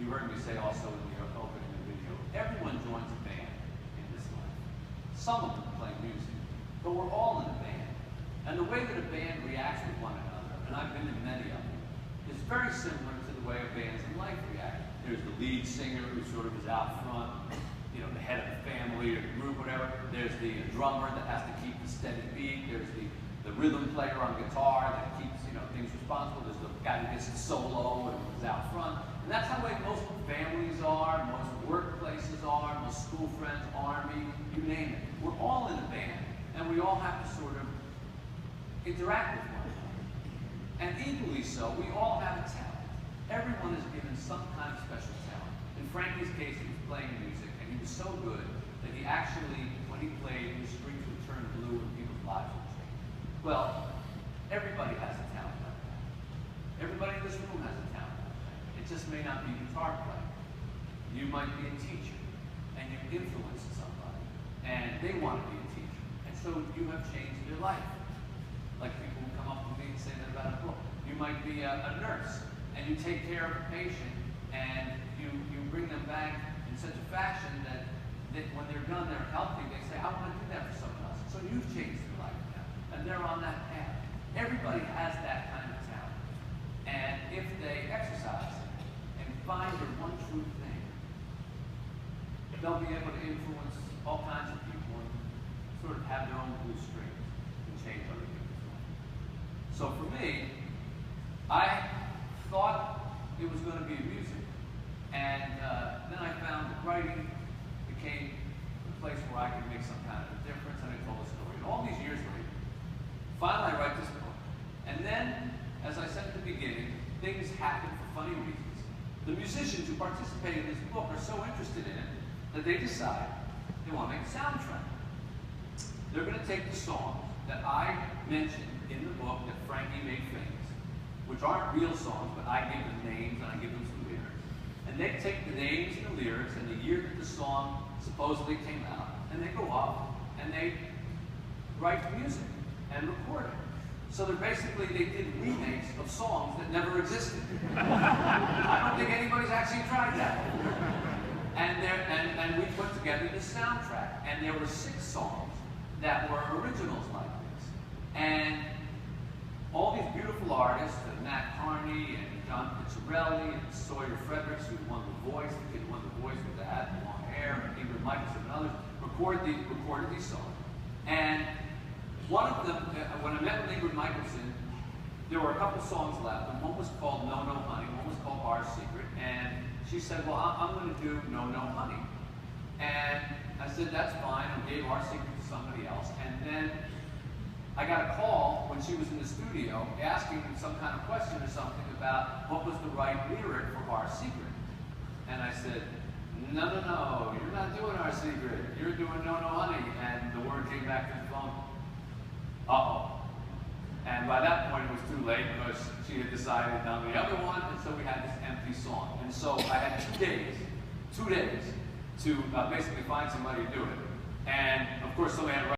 you heard me say also in the opening video, everyone joins a band in this life. Some of them play music, but we're all in a band. And the way that a band reacts with one another, and I've been in many of them, is very similar to the way bands in life react. There's the lead singer who sort of is out front, you know, the head of the family or the group, whatever. There's the drummer that has to keep the steady beat. There's the rhythm player on guitar that keeps, you know, things responsible. There's the guy who gets the solo and is out front. And that's how most families are, most workplaces are, most school friends, army, you name it. We're all in a band, and we all have to sort of interact with one another. And equally so, we all have a talent. Everyone is given some kind of special talent. In Frankie's case, he was playing music, and he was so good that he actually, when he played, the streets would turn blue and people's lives would change. Well, everybody has a talent like that. Everybody in this room has a talent like that. It just may not be guitar playing. You might be a teacher, and you've influenced somebody, and they want to be a teacher. And so you have changed their life. Like people who come up to me and say that about a book. You might be a nurse, and you take care of a patient, and you bring them back in such a fashion that when they're done, they're healthy, they say, I want to do that for someone else. So you've changed their life now, and they're on that path. Everybody has that kind of talent. And if they exercise it and find their one true thing, they'll be able to influence all kinds of people and sort of have their own blue strings and change other people's lives. So for me, I thought it was going to be music. And then I found that writing became the place where I could make some kind of a difference, and I told a story. And all these years later, finally I write this book. And then, as I said at the beginning, things happen for funny reasons. The musicians who participate in this book are so interested in it that they decide they want to make a soundtrack. They're going to take the songs that I mentioned in the book that Frankie made famous, which aren't real songs, but I give them names and I give them some lyrics. And they take the names and the lyrics and the year that the song supposedly came out, and they go off and they write the music and record it. So they're basically, they did remakes of songs that never existed. I don't think anybody's actually tried that. And we put together this soundtrack, and there were 6 songs that were originals like this. And all these beautiful artists, Matt Carney and John Pizzarelli and Sawyer Fredericks, who won The Voice, the kid who won The Voice with the hat and long hair, and Ingrid Michaelson and others, recorded these songs. And one of them, when I met with Ingrid Michaelson, there were a couple songs left, and one was called No No Honey, one was called Our Secret, and she said, well, I'm going to do No No Honey. And I said, that's fine, and gave Our Secret to somebody else. And then I got a call when she was in the studio asking some kind of question or something about what was the right lyric for Our Secret. And I said, no, no, no, you're not doing Our Secret. You're doing No No Honey. And the word came back to the phone, uh-oh. And by that point it was too late because she had decided on the other one, and so we had this empty song. And so I had 2 days to basically find somebody to do it. And of course somebody had to write